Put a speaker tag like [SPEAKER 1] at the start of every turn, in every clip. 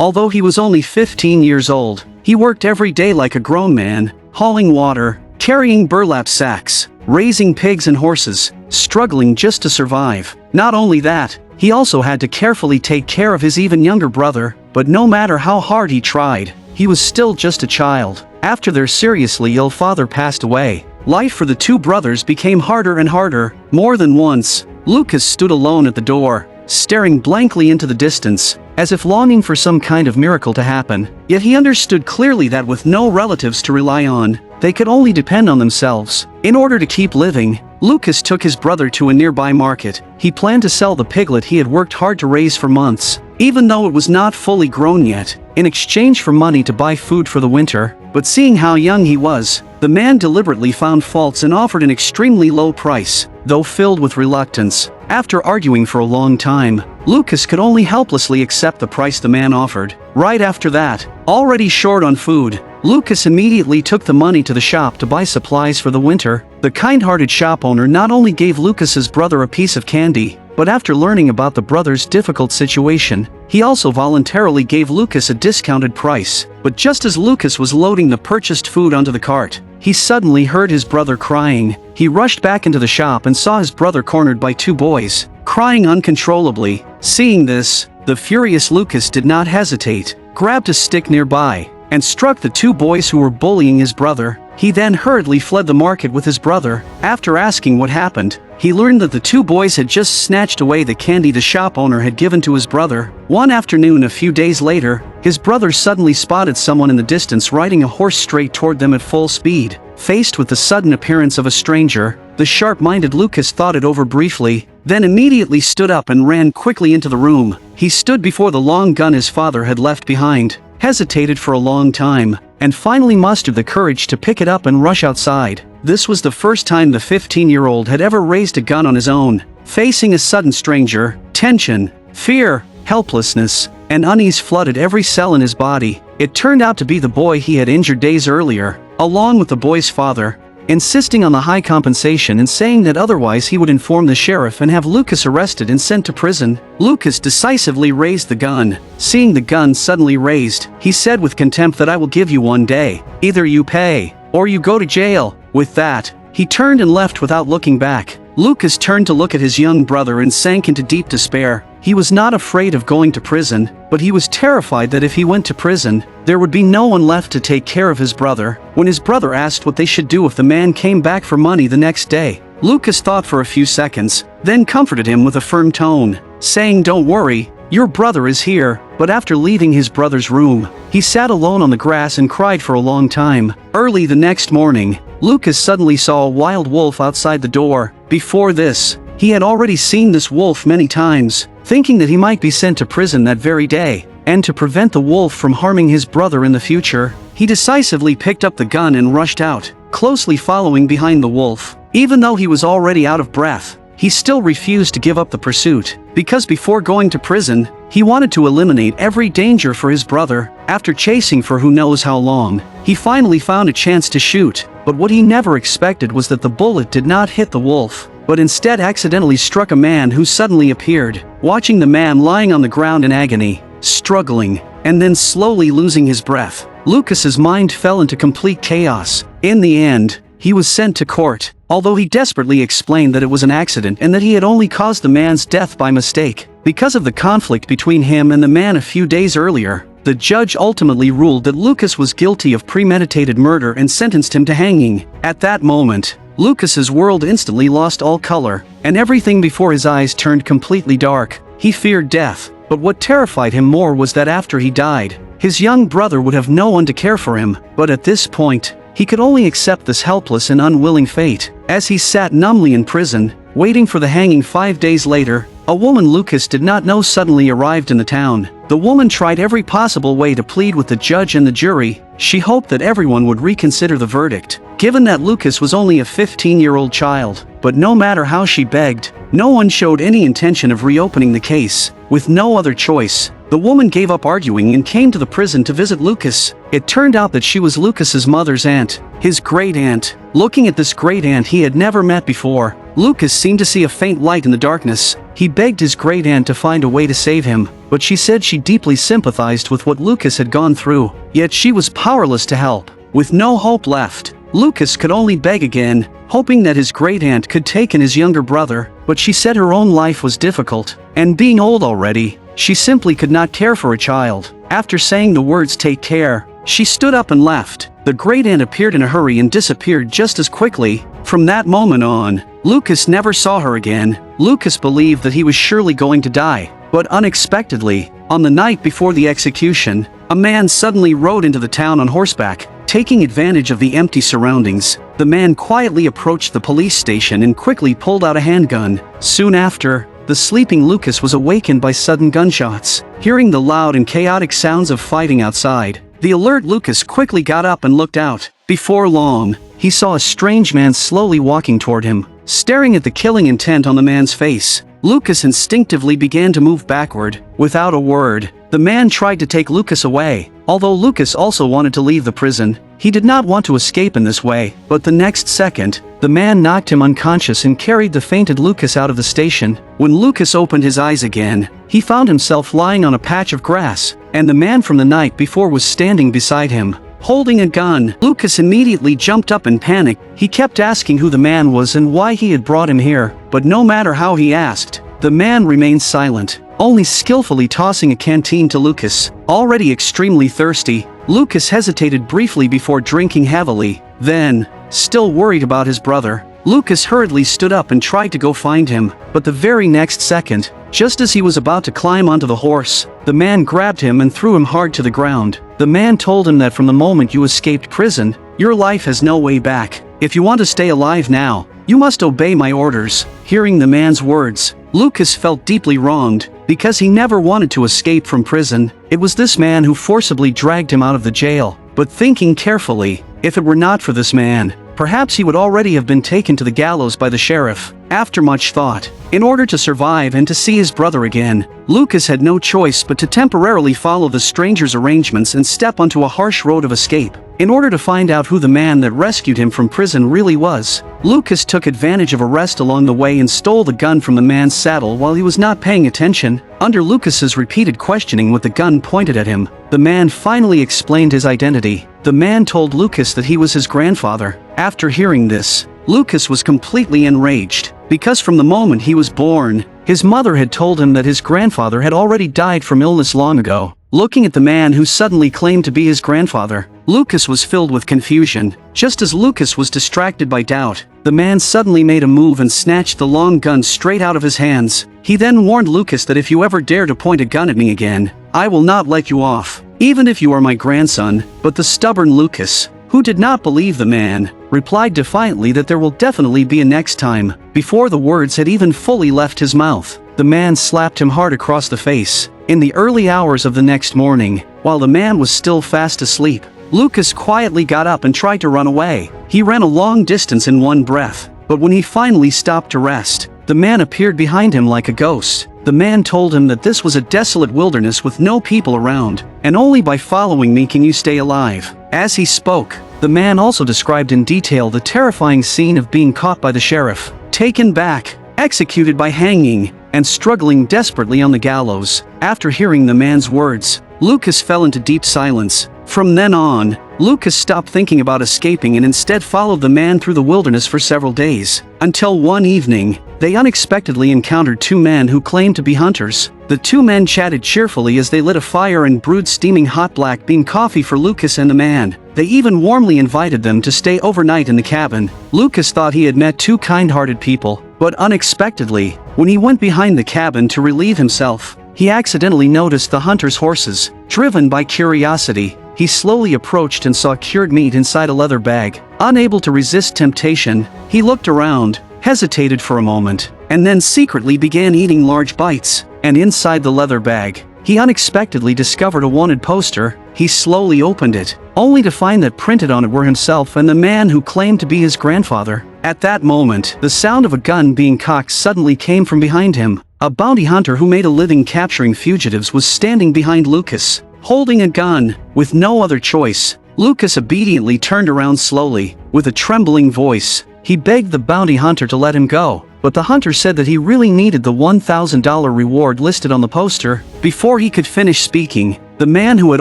[SPEAKER 1] Although he was only 15 years old, he worked every day like a grown man, hauling water, carrying burlap sacks, raising pigs and horses, struggling just to survive. Not only that, he also had to carefully take care of his even younger brother, but no matter how hard he tried, he was still just a child. After their seriously ill father passed away, life for the two brothers became harder and harder. More than once, Lucas stood alone at the door, staring blankly into the distance, as if longing for some kind of miracle to happen. Yet he understood clearly that with no relatives to rely on, they could only depend on themselves. In order to keep living, Lucas took his brother to a nearby market. He planned to sell the piglet he had worked hard to raise for months, even though it was not fully grown yet, in exchange for money to buy food for the winter. But seeing how young he was, the man deliberately found faults and offered an extremely low price, though filled with reluctance. After arguing for a long time, Lucas could only helplessly accept the price the man offered. Right after that, already short on food, Lucas immediately took the money to the shop to buy supplies for the winter. The kind-hearted shop owner not only gave Lucas's brother a piece of candy, but after learning about the brothers' difficult situation, he also voluntarily gave Lucas a discounted price. But just as Lucas was loading the purchased food onto the cart, he suddenly heard his brother crying. He rushed back into the shop and saw his brother cornered by two boys, crying uncontrollably. Seeing this, the furious Lucas did not hesitate, grabbed a stick nearby, and struck the two boys who were bullying his brother. He then hurriedly fled the market with his brother. After asking what happened, he learned that the two boys had just snatched away the candy the shop owner had given to his brother. One afternoon a few days later, his brother suddenly spotted someone in the distance riding a horse straight toward them at full speed. Faced with the sudden appearance of a stranger, the sharp-minded Lucas thought it over briefly, then immediately stood up and ran quickly into the room. He stood before the long gun his father had left behind, hesitated for a long time, and finally mustered the courage to pick it up and rush outside. This was the first time the 15-year-old had ever raised a gun on his own. Facing a sudden stranger, tension, fear, helplessness, and unease flooded every cell in his body. It turned out to be the boy he had injured days earlier, along with the boy's father, insisting on the high compensation and saying that otherwise he would inform the sheriff and have Lucas arrested and sent to prison. Lucas decisively raised the gun. Seeing the gun suddenly raised, he said with contempt that I will give you 1 day. Either you pay, or you go to jail. With that, he turned and left without looking back. Lucas turned to look at his young brother and sank into deep despair. He was not afraid of going to prison, but he was terrified that if he went to prison, there would be no one left to take care of his brother. When his brother asked what they should do if the man came back for money the next day, Lucas thought for a few seconds, then comforted him with a firm tone, saying, "Don't worry, your brother is here." But after leaving his brother's room, he sat alone on the grass and cried for a long time. Early the next morning, Lucas suddenly saw a wild wolf outside the door. Before this, he had already seen this wolf many times, thinking that he might be sent to prison that very day. And to prevent the wolf from harming his brother in the future, he decisively picked up the gun and rushed out, closely following behind the wolf. Even though he was already out of breath, he still refused to give up the pursuit, because before going to prison, he wanted to eliminate every danger for his brother. After chasing for who knows how long, he finally found a chance to shoot, but what he never expected was that the bullet did not hit the wolf, but instead accidentally struck a man who suddenly appeared. Watching the man lying on the ground in agony, struggling, and then slowly losing his breath, Lucas's mind fell into complete chaos. In the end, he was sent to court, although he desperately explained that it was an accident and that he had only caused the man's death by mistake. Because of the conflict between him and the man a few days earlier, the judge ultimately ruled that Lucas was guilty of premeditated murder and sentenced him to hanging. At that moment, Lucas's world instantly lost all color, and everything before his eyes turned completely dark. He feared death, but what terrified him more was that after he died, his young brother would have no one to care for him. But at this point, he could only accept this helpless and unwilling fate. As he sat numbly in prison, waiting for the hanging 5 days later, a woman Lucas did not know suddenly arrived in the town. The woman tried every possible way to plead with the judge and the jury. She hoped that everyone would reconsider the verdict, given that Lucas was only a 15-year-old child. But no matter how she begged, no one showed any intention of reopening the case. With no other choice, The woman gave up arguing and came to the prison to visit Lucas. It turned out that she was Lucas's mother's aunt, his great aunt. Looking at this great aunt he had never met before, Lucas seemed to see a faint light in the darkness. He begged his great aunt to find a way to save him, but she said she deeply sympathized with what Lucas had gone through, yet she was powerless to help. With no hope left, Lucas could only beg again, hoping that his great aunt could take in his younger brother, but she said her own life was difficult, and being old already, she simply could not care for a child. After saying the words "take care," she stood up and left. The great aunt appeared in a hurry and disappeared just as quickly. From that moment on, Lucas never saw her again. Lucas believed that he was surely going to die, but unexpectedly, on the night before the execution, a man suddenly rode into the town on horseback. Taking advantage of the empty surroundings, the man quietly approached the police station and quickly pulled out a handgun. Soon after, the sleeping Lucas was awakened by sudden gunshots. Hearing the loud and chaotic sounds of fighting outside, the alert Lucas quickly got up and looked out. Before long, he saw a strange man slowly walking toward him. Staring at the killing intent on the man's face, Lucas instinctively began to move backward. Without a word, the man tried to take Lucas away. Although Lucas also wanted to leave the prison, he did not want to escape in this way, but the next second, the man knocked him unconscious and carried the fainted Lucas out of the station. When Lucas opened his eyes again, he found himself lying on a patch of grass, and the man from the night before was standing beside him, holding a gun. Lucas immediately jumped up in panic. He kept asking who the man was and why he had brought him here, but no matter how he asked, the man remained silent, only skillfully tossing a canteen to Lucas. Already extremely thirsty, Lucas hesitated briefly before drinking heavily. Then, still worried about his brother, Lucas hurriedly stood up and tried to go find him, but the very next second, just as he was about to climb onto the horse, the man grabbed him and threw him hard to the ground. The man told him that from the moment you escaped prison, your life has no way back. If you want to stay alive now, you must obey my orders. Hearing the man's words, Lucas felt deeply wronged, because he never wanted to escape from prison. It was this man who forcibly dragged him out of the jail. But thinking carefully, if it were not for this man, perhaps he would already have been taken to the gallows by the sheriff. After much thought, in order to survive and to see his brother again, Lucas had no choice but to temporarily follow the stranger's arrangements and step onto a harsh road of escape. In order to find out who the man that rescued him from prison really was, Lucas took advantage of a rest along the way and stole the gun from the man's saddle while he was not paying attention. Under Lucas's repeated questioning with the gun pointed at him, the man finally explained his identity. The man told Lucas that he was his grandfather. After hearing this, Lucas was completely enraged, because from the moment he was born, his mother had told him that his grandfather had already died from illness long ago. Looking at the man who suddenly claimed to be his grandfather, Lucas was filled with confusion. Just as Lucas was distracted by doubt, the man suddenly made a move and snatched the long gun straight out of his hands. He then warned Lucas that if you ever dare to point a gun at me again, I will not let you off, even if you are my grandson. But the stubborn Lucas, who did not believe the man, replied defiantly that there will definitely be a next time. Before the words had even fully left his mouth, the man slapped him hard across the face. In the early hours of the next morning, while the man was still fast asleep, Lucas quietly got up and tried to run away. He ran a long distance in one breath, but when he finally stopped to rest, the man appeared behind him like a ghost. The man told him that this was a desolate wilderness with no people around, and only by following me can you stay alive. As he spoke, the man also described in detail the terrifying scene of being caught by the sheriff, taken back, executed by hanging, and struggling desperately on the gallows. After hearing the man's words, Lucas fell into deep silence. From then on, Lucas stopped thinking about escaping and instead followed the man through the wilderness for several days, until one evening, they unexpectedly encountered two men who claimed to be hunters. The two men chatted cheerfully as they lit a fire and brewed steaming hot black bean coffee for Lucas and the man. They even warmly invited them to stay overnight in the cabin. Lucas thought he had met two kind-hearted people, but unexpectedly, when he went behind the cabin to relieve himself, he accidentally noticed the hunter's horses. Driven by curiosity, he slowly approached and saw cured meat inside a leather bag. Unable to resist temptation, he looked around, hesitated for a moment, and then secretly began eating large bites. And inside the leather bag, he unexpectedly discovered a wanted poster. He slowly opened it, only to find that printed on it were himself and the man who claimed to be his grandfather. At that moment, the sound of a gun being cocked suddenly came from behind him. A bounty hunter who made a living capturing fugitives was standing behind Lucas, holding a gun. With no other choice, Lucas obediently turned around slowly. With a trembling voice, he begged the bounty hunter to let him go, but the hunter said that he really needed the $1,000 reward listed on the poster. Before he could finish speaking, the man who had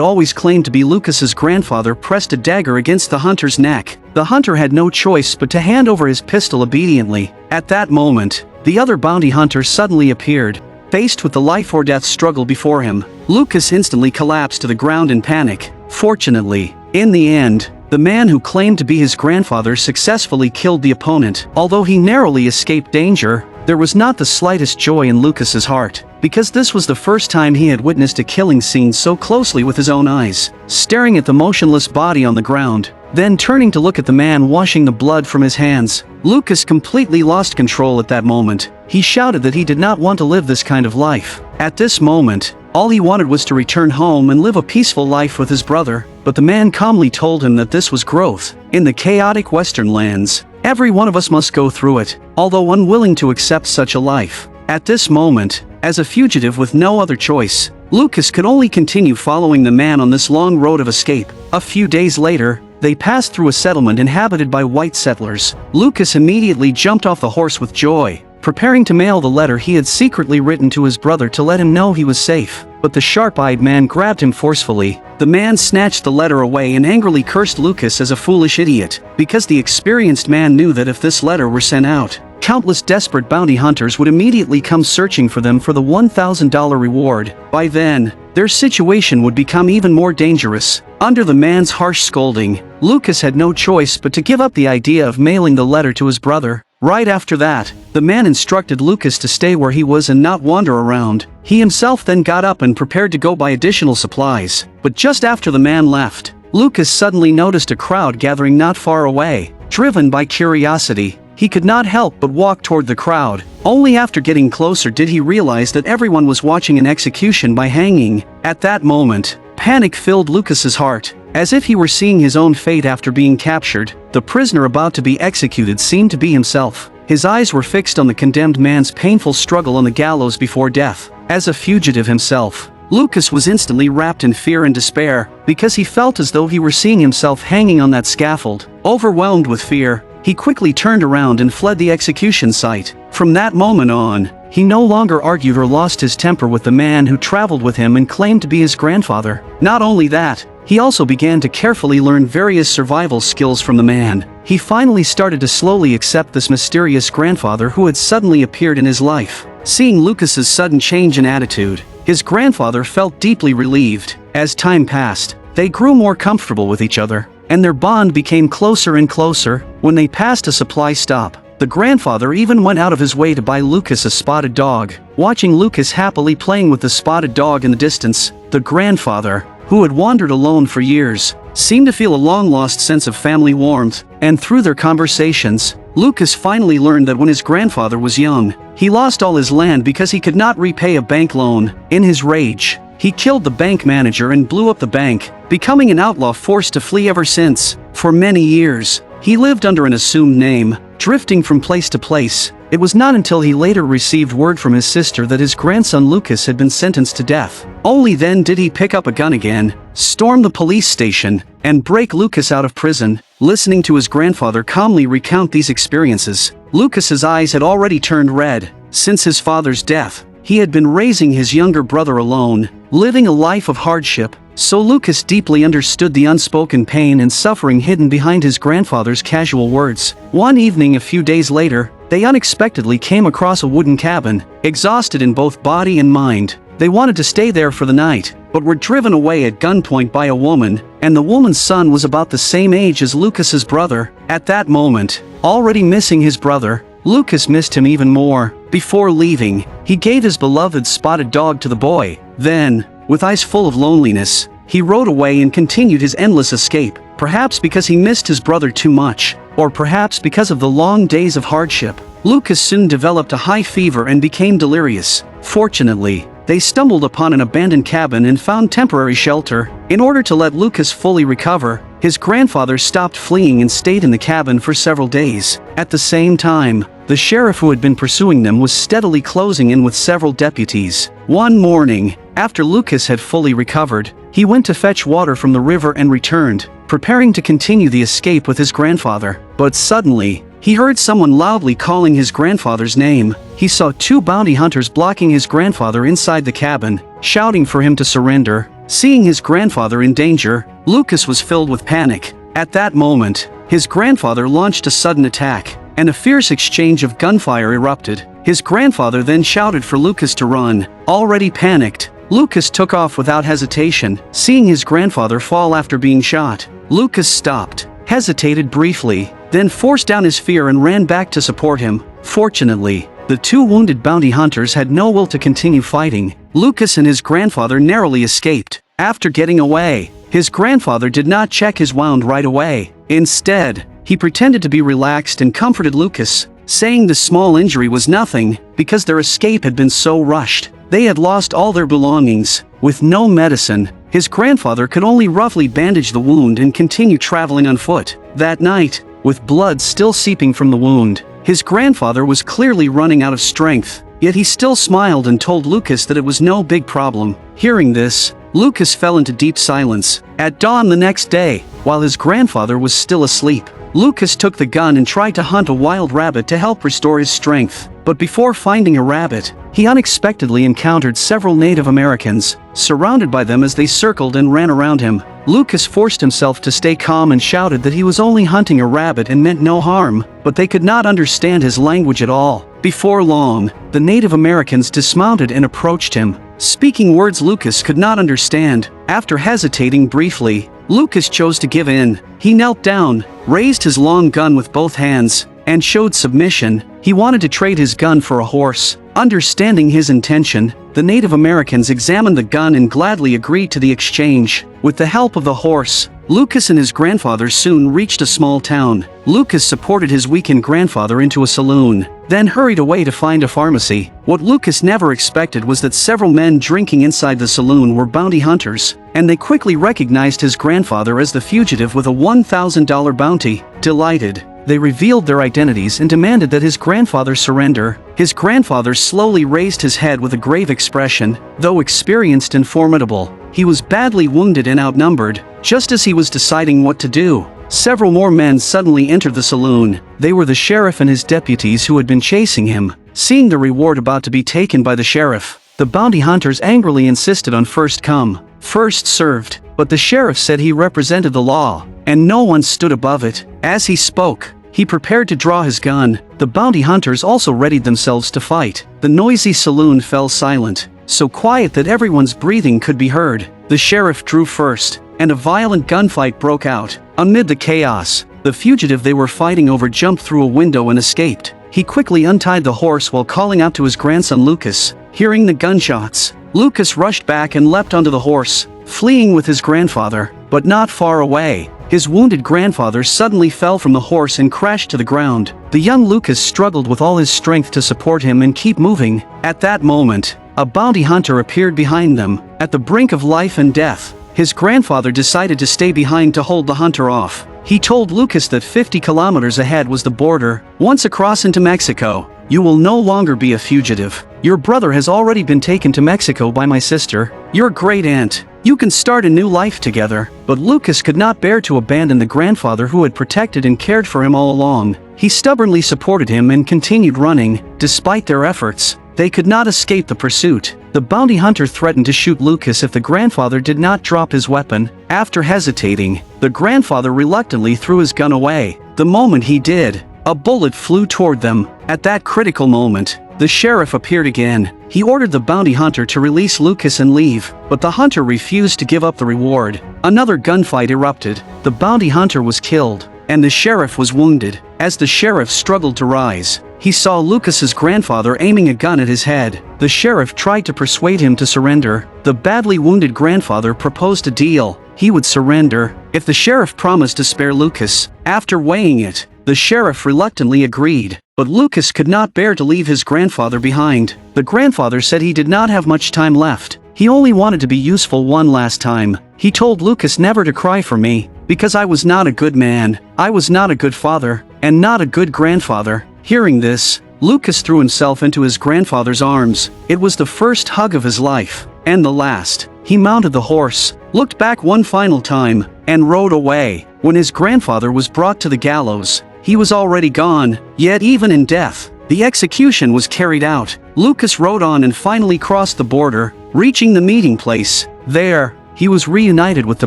[SPEAKER 1] always claimed to be Lucas's grandfather pressed a dagger against the hunter's neck. The hunter had no choice but to hand over his pistol obediently. At that moment, the other bounty hunter suddenly appeared. Faced with the life-or-death struggle before him, Lucas instantly collapsed to the ground in panic. Fortunately, in the end, the man who claimed to be his grandfather successfully killed the opponent. Although he narrowly escaped danger, there was not the slightest joy in Lucas's heart, because this was the first time he had witnessed a killing scene so closely with his own eyes. Staring at the motionless body on the ground, then turning to look at the man washing the blood from his hands, Lucas completely lost control at that moment. He shouted that he did not want to live this kind of life. At this moment, all he wanted was to return home and live a peaceful life with his brother, but the man calmly told him that this was growth. In the chaotic Western lands, every one of us must go through it, although unwilling to accept such a life. At this moment, as a fugitive with no other choice, Lucas could only continue following the man on this long road of escape. A few days later, they passed through a settlement inhabited by white settlers. Lucas immediately jumped off the horse with joy, preparing to mail the letter he had secretly written to his brother to let him know he was safe. But the sharp-eyed man grabbed him forcefully. The man snatched the letter away and angrily cursed Lucas as a foolish idiot, because the experienced man knew that if this letter were sent out, countless desperate bounty hunters would immediately come searching for them for the $1,000 reward. By then, their situation would become even more dangerous. Under the man's harsh scolding, Lucas had no choice but to give up the idea of mailing the letter to his brother. Right after that, the man instructed Lucas to stay where he was and not wander around. He himself then got up and prepared to go buy additional supplies. But just after the man left, Lucas suddenly noticed a crowd gathering not far away. Driven by curiosity, he could not help but walk toward the crowd. Only after getting closer did he realize that everyone was watching an execution by hanging. At that moment, panic filled Lucas's heart. As if he were seeing his own fate after being captured, the prisoner about to be executed seemed to be himself. His eyes were fixed on the condemned man's painful struggle on the gallows before death. As a fugitive himself, Lucas was instantly wrapped in fear and despair, because he felt as though he were seeing himself hanging on that scaffold. Overwhelmed with fear, he quickly turned around and fled the execution site. From that moment on, he no longer argued or lost his temper with the man who traveled with him and claimed to be his grandfather. Not only that, he also began to carefully learn various survival skills from the man. He finally started to slowly accept this mysterious grandfather who had suddenly appeared in his life. Seeing Lucas's sudden change in attitude, his grandfather felt deeply relieved. As time passed, they grew more comfortable with each other, and their bond became closer and closer. When they passed a supply stop, the grandfather even went out of his way to buy Lucas a spotted dog. Watching Lucas happily playing with the spotted dog in the distance, the grandfather, who had wandered alone for years, seemed to feel a long-lost sense of family warmth. And through their conversations, Lucas finally learned that when his grandfather was young, he lost all his land because he could not repay a bank loan. In his rage, he killed the bank manager and blew up the bank, becoming an outlaw forced to flee ever since. For many years, he lived under an assumed name, drifting from place to place. It was not until he later received word from his sister that his grandson Lucas had been sentenced to death. Only then did he pick up a gun again, storm the police station, and break Lucas out of prison. Listening to his grandfather calmly recount these experiences, Lucas's eyes had already turned red. Since his father's death, he had been raising his younger brother alone, living a life of hardship. So Lucas deeply understood the unspoken pain and suffering hidden behind his grandfather's casual words. One evening a few days later, they unexpectedly came across a wooden cabin. Exhausted in both body and mind, they wanted to stay there for the night, but were driven away at gunpoint by a woman, and the woman's son was about the same age as Lucas's brother. At that moment, already missing his brother, Lucas missed him even more. Before leaving, he gave his beloved spotted dog to the boy. Then, with eyes full of loneliness, he rode away and continued his endless escape, perhaps because he missed his brother too much, or perhaps because of the long days of hardship. Lucas soon developed a high fever and became delirious. Fortunately, they stumbled upon an abandoned cabin and found temporary shelter. In order to let Lucas fully recover, his grandfather stopped fleeing and stayed in the cabin for several days. At the same time, The sheriff who had been pursuing them was steadily closing in with several deputies. One morning, after Lucas had fully recovered, he went to fetch water from the river and returned, preparing to continue the escape with his grandfather. But suddenly, he heard someone loudly calling his grandfather's name. He saw two bounty hunters blocking his grandfather inside the cabin, shouting for him to surrender. Seeing his grandfather in danger, Lucas was filled with panic. At that moment, his grandfather launched a sudden attack, and a fierce exchange of gunfire erupted. His grandfather then shouted for Lucas to run. Already panicked, Lucas took off without hesitation. Seeing his grandfather fall after being shot, Lucas stopped, hesitated briefly, then forced down his fear and ran back to support him. Fortunately, the two wounded bounty hunters had no will to continue fighting. Lucas and his grandfather narrowly escaped. After getting away, his grandfather did not check his wound right away. Instead, he pretended to be relaxed and comforted Lucas, saying the small injury was nothing because their escape had been so rushed. They had lost all their belongings. With no medicine, his grandfather could only roughly bandage the wound and continue traveling on foot. That night, with blood still seeping from the wound, his grandfather was clearly running out of strength, yet he still smiled and told Lucas that it was no big problem. Hearing this, Lucas fell into deep silence. At dawn the next day, while his grandfather was still asleep, Lucas took the gun and tried to hunt a wild rabbit to help restore his strength. But before finding a rabbit, he unexpectedly encountered several Native Americans. Surrounded by them as they circled and ran around him, Lucas forced himself to stay calm and shouted that he was only hunting a rabbit and meant no harm, but they could not understand his language at all. Before long, the Native Americans dismounted and approached him, speaking words Lucas could not understand. After hesitating briefly, Lucas chose to give in. He knelt down, raised his long gun with both hands, and showed submission. He wanted to trade his gun for a horse. Understanding his intention, the Native Americans examined the gun and gladly agreed to the exchange. With the help of the horse, Lucas and his grandfather soon reached a small town. Lucas supported his weakened grandfather into a saloon, then hurried away to find a pharmacy. What Lucas never expected was that several men drinking inside the saloon were bounty hunters, and they quickly recognized his grandfather as the fugitive with a $1,000 bounty. Delighted, they revealed their identities and demanded that his grandfather surrender. His grandfather slowly raised his head with a grave expression. Though experienced and formidable, he was badly wounded and outnumbered. Just as he was deciding what to do, several more men suddenly entered the saloon. They were the sheriff and his deputies who had been chasing him. Seeing the reward about to be taken by the sheriff, the bounty hunters angrily insisted on first come, first served. But the sheriff said he represented the law, and no one stood above it. As he spoke, he prepared to draw his gun. The bounty hunters also readied themselves to fight. The noisy saloon fell silent, so quiet that everyone's breathing could be heard. The sheriff drew first, and a violent gunfight broke out. Amid the chaos, the fugitive they were fighting over jumped through a window and escaped. He quickly untied the horse while calling out to his grandson Lucas. Hearing the gunshots, Lucas rushed back and leapt onto the horse, fleeing with his grandfather. But not far away, his wounded grandfather suddenly fell from the horse and crashed to the ground. The young Lucas struggled with all his strength to support him and keep moving. At that moment, a bounty hunter appeared behind them. At the brink of life and death, his grandfather decided to stay behind to hold the hunter off. He told Lucas that 50 kilometers ahead was the border. Once across into Mexico, you will no longer be a fugitive. Your brother has already been taken to Mexico by my sister, your great aunt. You can start a new life together. But Lucas could not bear to abandon the grandfather who had protected and cared for him all along. He stubbornly supported him and continued running. Despite their efforts, they could not escape the pursuit. The bounty hunter threatened to shoot Lucas if the grandfather did not drop his weapon. After hesitating, the grandfather reluctantly threw his gun away. The moment he did, a bullet flew toward them. At that critical moment, the sheriff appeared again. He ordered the bounty hunter to release Lucas and leave, but the hunter refused to give up the reward. Another gunfight erupted. The bounty hunter was killed, and the sheriff was wounded. As the sheriff struggled to rise, he saw Lucas's grandfather aiming a gun at his head. The sheriff tried to persuade him to surrender. The badly wounded grandfather proposed a deal. He would surrender if the sheriff promised to spare Lucas. After weighing it, the sheriff reluctantly agreed, but Lucas could not bear to leave his grandfather behind. The grandfather said he did not have much time left. He only wanted to be useful one last time. He told Lucas never to cry for me, because I was not a good man, I was not a good father, and not a good grandfather. Hearing this, Lucas threw himself into his grandfather's arms. It was the first hug of his life, and the last. He mounted the horse, looked back one final time, and rode away. When his grandfather was brought to the gallows, he was already gone, yet even in death, the execution was carried out. Lucas rode on and finally crossed the border, reaching the meeting place. There, he was reunited with the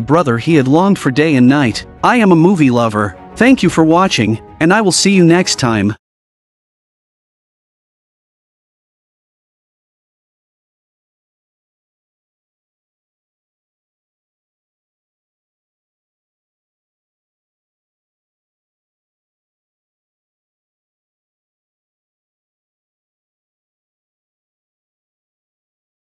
[SPEAKER 1] brother he had longed for day and night. I am a movie lover. Thank you for watching, and I will see you next time.